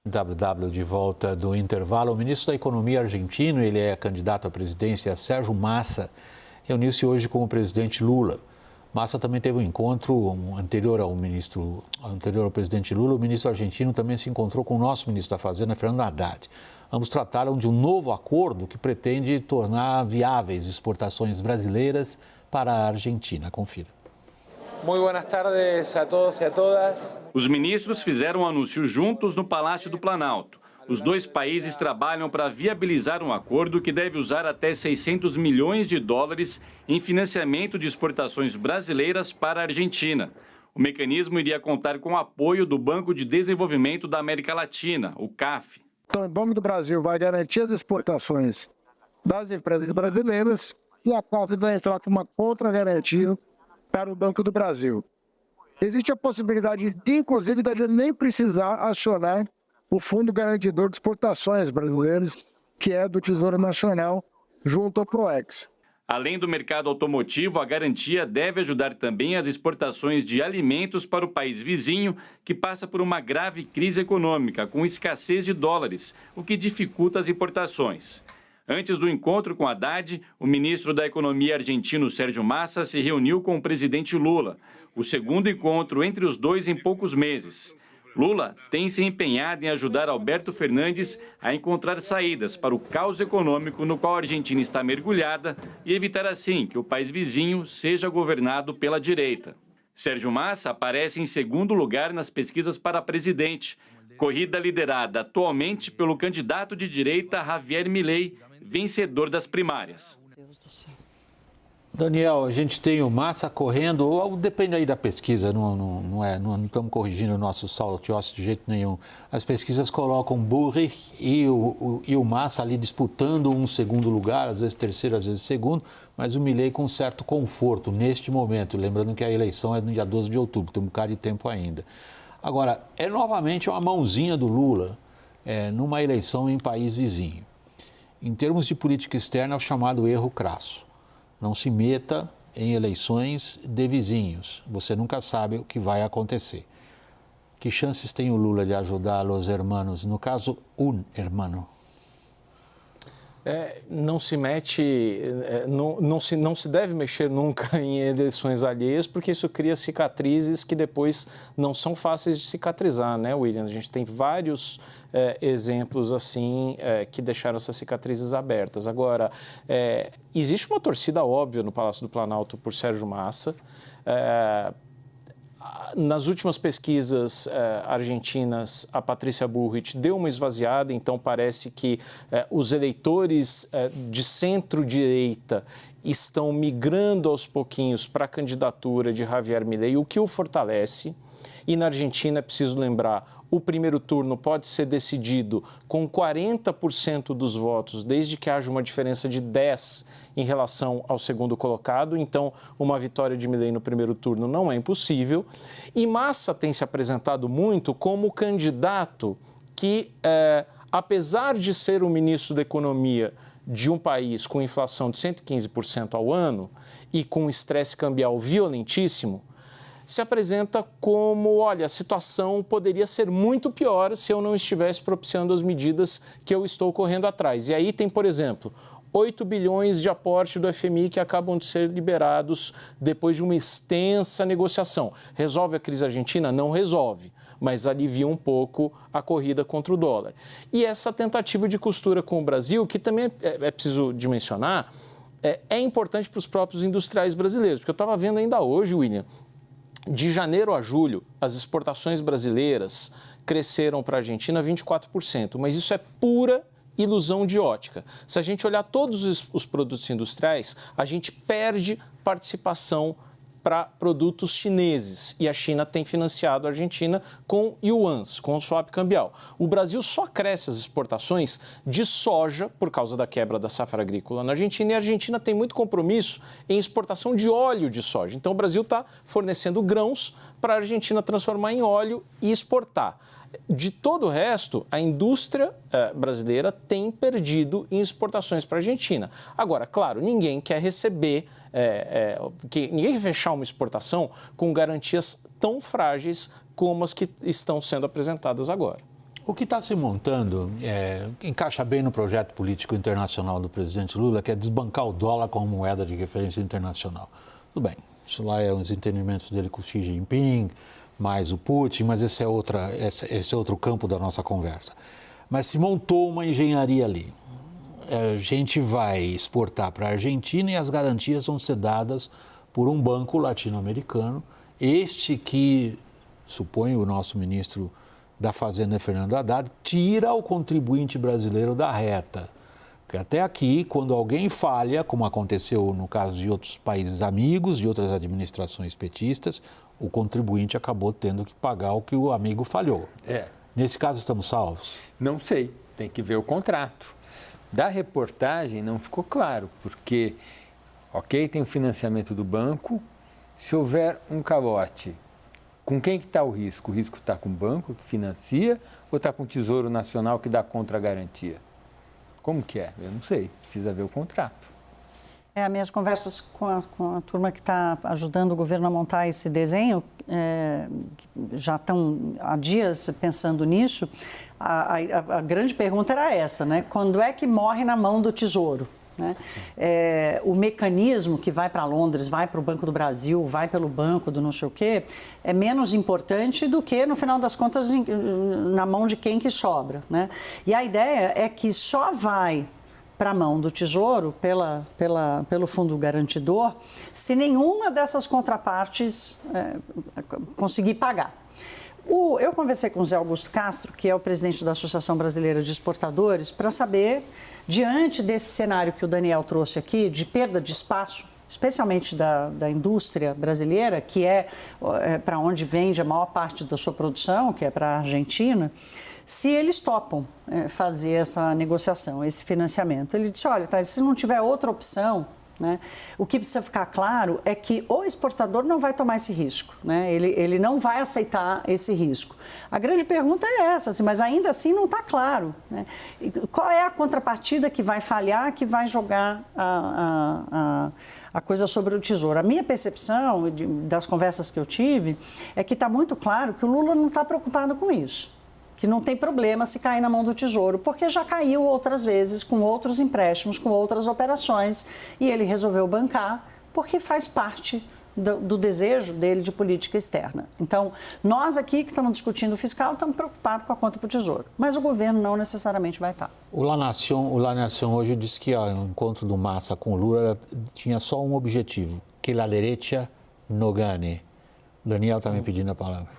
WW de volta do intervalo. O ministro da Economia argentino, ele é candidato à presidência, Sérgio Massa, reuniu-se hoje com o presidente Lula. Massa também teve um encontro anterior ao presidente Lula. O ministro argentino também se encontrou com o nosso ministro da Fazenda, Fernando Haddad. Ambos trataram de um novo acordo que pretende tornar viáveis exportações brasileiras para a Argentina. Confira. Muito boas tardes a todos e a todas. Os ministros fizeram um anúncio juntos no Palácio do Planalto. Os dois países trabalham para viabilizar um acordo que deve usar até 600 milhões de dólares em financiamento de exportações brasileiras para a Argentina. O mecanismo iria contar com o apoio do Banco de Desenvolvimento da América Latina, o CAF. Então, o Banco do Brasil vai garantir as exportações das empresas brasileiras e a CAF vai entrar com uma contra-garantia para o Banco do Brasil. Existe a possibilidade, inclusive, de nem precisar acionar o Fundo Garantidor de Exportações Brasileiras, que é do Tesouro Nacional, junto ao PROEX. Além do mercado automotivo, a garantia deve ajudar também as exportações de alimentos para o país vizinho, que passa por uma grave crise econômica, com escassez de dólares, o que dificulta as importações. Antes do encontro com Haddad, o ministro da Economia argentino, Sérgio Massa, se reuniu com o presidente Lula, o segundo encontro entre os dois em poucos meses. Lula tem se empenhado em ajudar Alberto Fernandes a encontrar saídas para o caos econômico no qual a Argentina está mergulhada e evitar assim que o país vizinho seja governado pela direita. Sérgio Massa aparece em segundo lugar nas pesquisas para presidente, corrida liderada atualmente pelo candidato de direita Javier Milei, vencedor das primárias. Daniel, a gente tem o Massa correndo, ou depende aí da pesquisa, não estamos corrigindo o nosso Saulo Tiossi de jeito nenhum. As pesquisas colocam Bullrich e o Massa ali disputando um segundo lugar, às vezes terceiro, às vezes segundo, mas o Milei com certo conforto neste momento, lembrando que a eleição é no dia 12 de outubro, tem um bocado de tempo ainda. Agora, é novamente uma mãozinha do Lula numa eleição em país vizinho. Em termos de política externa, é o chamado erro crasso. Não se meta em eleições de vizinhos. Você nunca sabe o que vai acontecer. Que chances tem o Lula de ajudar os hermanos? No caso, um hermano. Não se mete, não se deve mexer nunca em eleições alheias, porque isso cria cicatrizes que depois não são fáceis de cicatrizar, né, William? A gente tem vários exemplos assim que deixaram essas cicatrizes abertas. Agora, existe uma torcida óbvia no Palácio do Planalto por Sérgio Massa. Nas últimas pesquisas argentinas, a Patrícia Bullrich deu uma esvaziada, então parece que os eleitores de centro-direita estão migrando aos pouquinhos para a candidatura de Javier Milei, o que o fortalece. E na Argentina, é preciso lembrar, o primeiro turno pode ser decidido com 40% dos votos, desde que haja uma diferença de 10 em relação ao segundo colocado. Então, uma vitória de Milei no primeiro turno não é impossível. E Massa tem se apresentado muito como candidato que, apesar de ser o ministro da Economia de um país com inflação de 115% ao ano e com estresse cambial violentíssimo, se apresenta como, olha, a situação poderia ser muito pior se eu não estivesse propiciando as medidas que eu estou correndo atrás. E aí tem, por exemplo, 8 bilhões de aporte do FMI que acabam de ser liberados depois de uma extensa negociação. Resolve a crise argentina? Não resolve, mas alivia um pouco a corrida contra o dólar. E essa tentativa de costura com o Brasil, que também é preciso de mencionar, é importante para os próprios industriais brasileiros, porque eu estava vendo ainda hoje, William, de janeiro a julho, as exportações brasileiras cresceram para a Argentina 24%, mas isso é pura ilusão de ótica. Se a gente olhar todos os produtos industriais, a gente perde participação para produtos chineses. E a China tem financiado a Argentina com yuans, com o swap cambial. O Brasil só cresce as exportações de soja por causa da quebra da safra agrícola na Argentina. E a Argentina tem muito compromisso em exportação de óleo de soja. Então, o Brasil está fornecendo grãos para a Argentina transformar em óleo e exportar. De todo o resto, a indústria brasileira tem perdido em exportações para a Argentina. Agora, claro, ninguém quer receber, ninguém quer fechar uma exportação com garantias tão frágeis como as que estão sendo apresentadas agora. O que está se montando encaixa bem no projeto político internacional do presidente Lula, que é desbancar o dólar como moeda de referência internacional. Tudo bem, isso lá é os entendimentos dele com o Xi Jinping, mais o Putin, mas esse é outro campo da nossa conversa. Mas se montou uma engenharia ali. A gente vai exportar para a Argentina e as garantias vão ser dadas por um banco latino-americano, este que, suponho o nosso ministro da Fazenda, Fernando Haddad, tira o contribuinte brasileiro da reta. Porque até aqui, quando alguém falha, como aconteceu no caso de outros países amigos, de outras administrações petistas, o contribuinte acabou tendo que pagar o que o amigo falhou. Nesse caso, estamos salvos? Não sei, tem que ver o contrato. Da reportagem não ficou claro, porque, tem o financiamento do banco, se houver um calote, com quem que está o risco? O risco está com o banco que financia ou está com o Tesouro Nacional que dá contra-garantia? Como que é? Eu não sei, precisa ver o contrato. As minhas conversas com a turma que está ajudando o governo a montar esse desenho, já estão há dias pensando nisso, a grande pergunta era essa, né? Quando é que morre na mão do Tesouro? Né? O mecanismo que vai para Londres, vai para o Banco do Brasil, vai pelo banco do não sei o quê, é menos importante do que, no final das contas, na mão de quem que sobra. Né? E a ideia é que só vai para a mão do Tesouro, pelo fundo garantidor, se nenhuma dessas contrapartes conseguir pagar. Eu conversei com o Zé Augusto Castro, que é o presidente da Associação Brasileira de Exportadores, para saber, diante desse cenário que o Daniel trouxe aqui, de perda de espaço, especialmente da indústria brasileira, que é para onde vende a maior parte da sua produção, que é para a Argentina, se eles topam fazer essa negociação, esse financiamento. Ele disse, olha, se não tiver outra opção, né, o que precisa ficar claro é que o exportador não vai tomar esse risco, né, ele não vai aceitar esse risco. A grande pergunta é essa, assim, mas ainda assim não está claro. Né? Qual é a contrapartida que vai falhar, que vai jogar a coisa sobre o Tesouro? A minha percepção das conversas que eu tive é que está muito claro que o Lula não está preocupado com isso. Que não tem problema se cair na mão do Tesouro, porque já caiu outras vezes com outros empréstimos, com outras operações, e ele resolveu bancar porque faz parte do desejo dele de política externa. Então, nós aqui que estamos discutindo o fiscal estamos preocupados com a conta para o Tesouro, mas o governo não necessariamente vai estar. O La Nación hoje disse que o encontro do Massa com o Lula tinha só um objetivo, que a direita não gane. Daniel está me pedindo a palavra.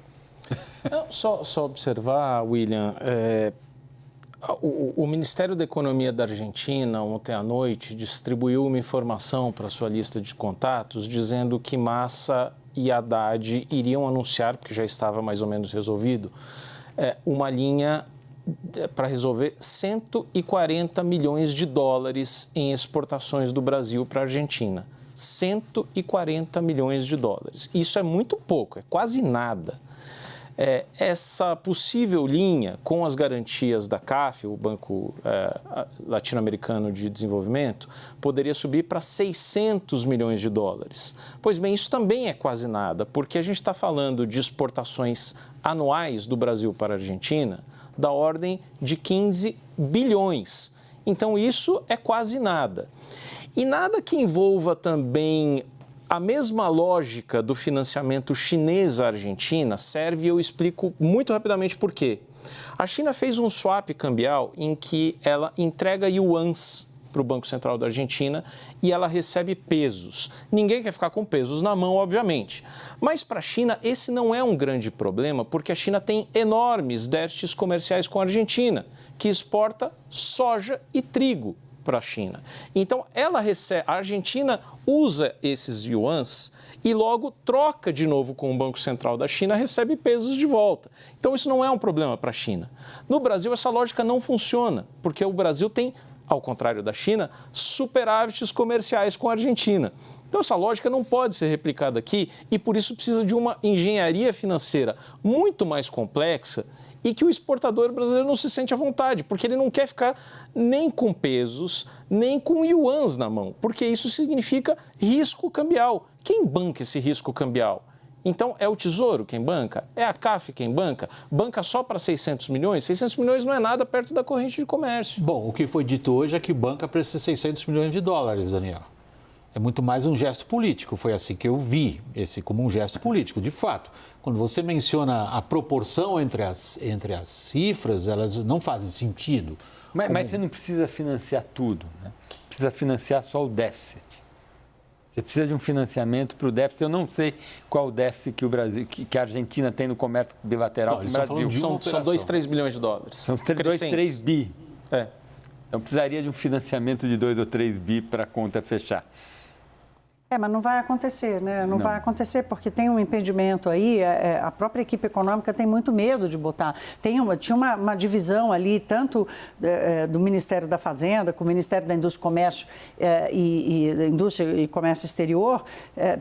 Não, só observar, William, o Ministério da Economia da Argentina, ontem à noite, distribuiu uma informação para a sua lista de contatos, dizendo que Massa e Haddad iriam anunciar, porque já estava mais ou menos resolvido, uma linha para resolver 140 milhões de dólares em exportações do Brasil para a Argentina. 140 milhões de dólares. Isso é muito pouco, é quase nada. Essa possível linha com as garantias da CAF, o Banco Latino-Americano de Desenvolvimento, poderia subir para 600 milhões de dólares. Pois bem, isso também é quase nada, porque a gente está falando de exportações anuais do Brasil para a Argentina da ordem de 15 bilhões. Então, isso é quase nada. E nada que envolva também a mesma lógica do financiamento chinês à Argentina serve, e eu explico muito rapidamente por quê. A China fez um swap cambial em que ela entrega yuans para o Banco Central da Argentina e ela recebe pesos. Ninguém quer ficar com pesos na mão, obviamente. Mas para a China esse não é um grande problema, porque a China tem enormes déficits comerciais com a Argentina, que exporta soja e trigo para a China. Então, a Argentina usa esses yuans e logo troca de novo com o Banco Central da China, recebe pesos de volta. Então, isso não é um problema para a China. No Brasil, essa lógica não funciona, porque o Brasil tem, ao contrário da China, superávites comerciais com a Argentina. Então, essa lógica não pode ser replicada aqui e, por isso, precisa de uma engenharia financeira muito mais complexa e que o exportador brasileiro não se sente à vontade, porque ele não quer ficar nem com pesos, nem com yuans na mão, porque isso significa risco cambial. Quem banca esse risco cambial? Então, é o Tesouro quem banca? É a CAF quem banca? Banca só para 600 milhões? 600 milhões não é nada perto da corrente de comércio. Bom, o que foi dito hoje é que banca para esses 600 milhões de dólares, Daniel. É muito mais um gesto político, foi assim que eu vi, esse como um gesto político, de fato. Quando você menciona a proporção entre as cifras, elas não fazem sentido. Mas você não precisa financiar tudo, né? Precisa financiar só o déficit. Você precisa de um financiamento para o déficit. Eu não sei qual o déficit que o Brasil, que a Argentina tem no comércio bilateral com o Brasil. São 2, 3 bilhões de dólares. São 2, 3 bi. É. Então precisaria de um financiamento de 2 ou 3 bi para a conta fechar. Mas não vai acontecer, né? Não vai acontecer porque tem um impedimento aí, a própria equipe econômica tem muito medo de botar. Tinha uma divisão ali, tanto do Ministério da Fazenda, com o Ministério da Indústria e Comércio e Indústria e Comércio Exterior,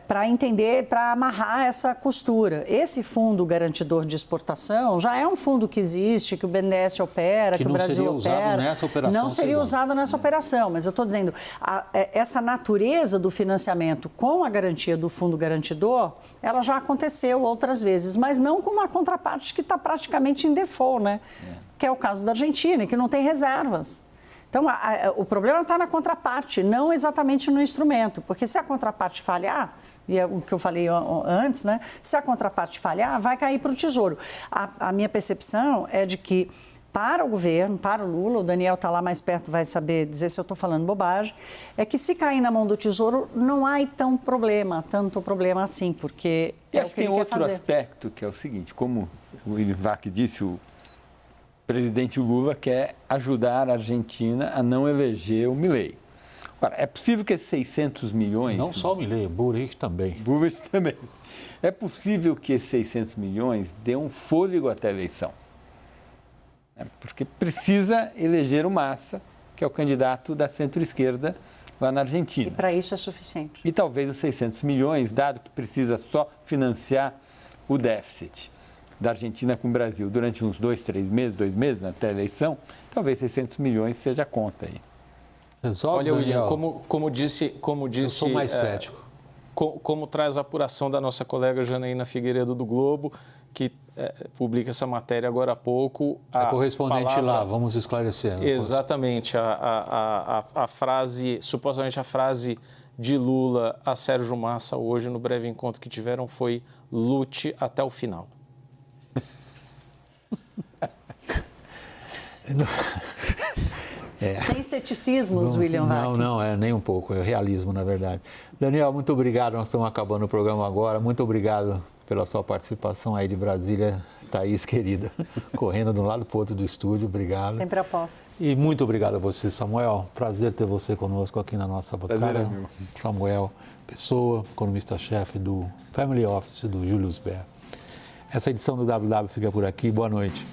para entender, para amarrar essa costura. Esse fundo garantidor de exportação já é um fundo que existe, que o BNDES opera, que o Brasil opera. Nessa operação, não seria usado nessa operação, mas eu estou dizendo, essa natureza do financiamento com a garantia do fundo garantidor, ela já aconteceu outras vezes, mas não com uma contraparte que está praticamente em default, né? Que é o caso da Argentina, que não tem reservas. Então, o problema está na contraparte, não exatamente no instrumento, porque se a contraparte falhar, e é o que eu falei antes, né? Se a contraparte falhar, vai cair para o Tesouro. A minha percepção é de que para o governo, para o Lula, o Daniel está lá mais perto, vai saber dizer se eu estou falando bobagem, é que se cair na mão do Tesouro, não há tanto problema assim, porque é o que ele quer fazer. Tem outro aspecto, que é o seguinte, como o Ilivac disse, o presidente Lula quer ajudar a Argentina a não eleger o Milei. Agora, é possível que esses 600 milhões... Não só o Milei, Burrich também. Burrich também. É possível que esses 600 milhões dê um fôlego até a eleição. Porque precisa eleger o Massa, que é o candidato da centro-esquerda lá na Argentina. E para isso é suficiente. E talvez os 600 milhões, dado que precisa só financiar o déficit da Argentina com o Brasil durante uns 2 meses, até a eleição, talvez 600 milhões seja a conta aí. Resolve, olha, William, Daniel, como disse... Eu sou mais cético. Como traz a apuração da nossa colega Janaína Figueiredo do Globo, que publica essa matéria agora há pouco. A correspondente lá, vamos esclarecer. Exatamente. A frase, supostamente a frase de Lula a Sérgio Massa hoje, no breve encontro que tiveram, foi: lute até o final. Sem ceticismos, William Vac. Não, nem um pouco, é realismo, na verdade. Daniel, muito obrigado, nós estamos acabando o programa agora. Muito obrigado pela sua participação aí de Brasília, Thaís, querida, correndo de um lado para o outro do estúdio, obrigado. Sempre apostos. E muito obrigado a você, Samuel. Prazer ter você conosco aqui na nossa bancada. Samuel Pessoa, economista-chefe do Family Office do Julius Baer. Essa edição do WW fica por aqui. Boa noite.